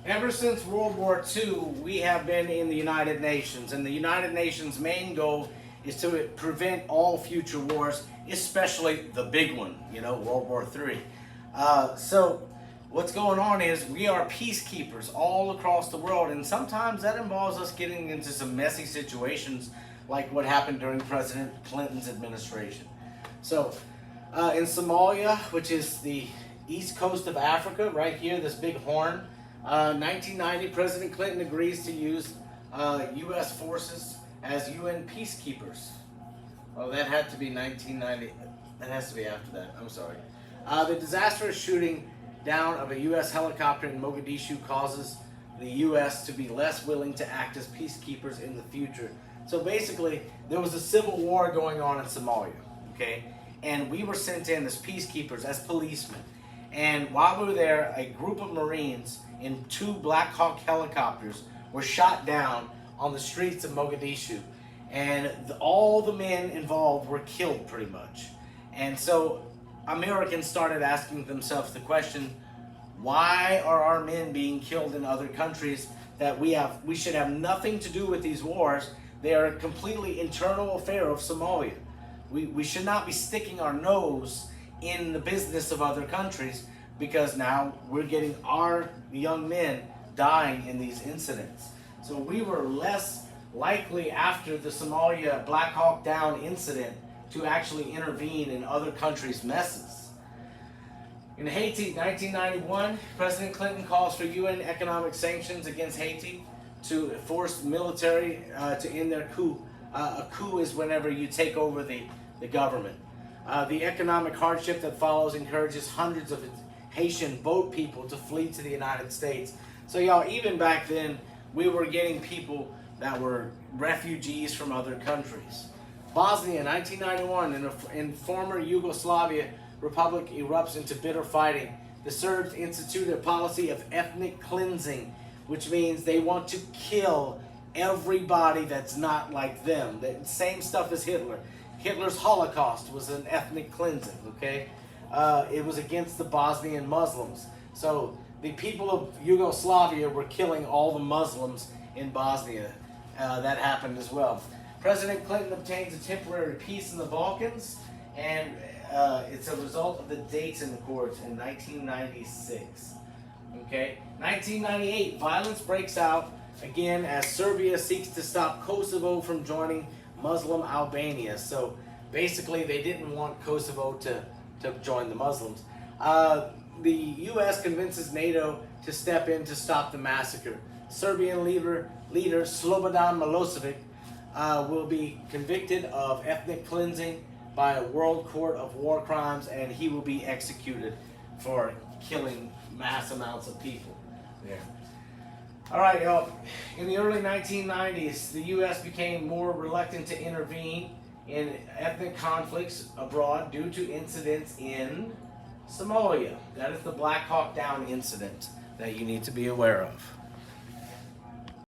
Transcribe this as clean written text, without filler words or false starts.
Ever since World War II, we have been in the United Nations, and the United Nations' main goal is to prevent all future wars, especially the big one, World War III. So, what's going on is we are peacekeepers all across the world, and sometimes that involves us getting into some messy situations like what happened during President Clinton's administration. So, in Somalia, which is the east coast of Africa, right here, this big horn, 1990, President Clinton agrees to use U.S. forces as UN peacekeepers. Oh, that had to be 1990. That has to be after that. I'm sorry. The disastrous shooting down of a U.S. helicopter in Mogadishu causes the U.S. to be less willing to act as peacekeepers in the future. So basically, there was a civil war going on in Somalia, okay? And we were sent in as peacekeepers, as policemen. And while we were there, a group of Marines in 2 Black Hawk helicopters were shot down on the streets of Mogadishu. And all the men involved were killed pretty much. And so Americans started asking themselves the question, why are our men being killed in other countries that we should have nothing to do with these wars? They are a completely internal affair of Somalia. We should not be sticking our nose in the business of other countries, because now we're getting our young men dying in these incidents. So we were less likely after the Somalia Black Hawk Down incident to actually intervene in other countries' messes. In Haiti, 1991, President Clinton calls for UN economic sanctions against Haiti to force military to end their coup. A coup is whenever you take over the government. The economic hardship that follows encourages hundreds of Haitian boat people to flee to the United States. So y'all, even back then, we were getting people that were refugees from other countries. Bosnia, 1991, in former Yugoslavia Republic erupts into bitter fighting. The Serbs institute a policy of ethnic cleansing, which means they want to kill everybody that's not like them. The same stuff as Hitler. Hitler's Holocaust was an ethnic cleansing, okay? It was against the Bosnian Muslims. So the people of Yugoslavia were killing all the Muslims in Bosnia. That happened as well. President Clinton obtains a temporary peace in the Balkans, and it's a result of the Dayton Accords in 1996. Okay, 1998, violence breaks out again as Serbia seeks to stop Kosovo from joining Muslim Albania. So basically, they didn't want Kosovo to join the Muslims. The U.S. convinces NATO to step in to stop the massacre. Serbian leader Slobodan Milosevic will be convicted of ethnic cleansing by a World Court of War Crimes, and he will be executed for killing mass amounts of people there. All right, y'all. In the early 1990s, the U.S. became more reluctant to intervene in ethnic conflicts abroad due to incidents in Somalia. That is the Black Hawk Down incident that you need to be aware of.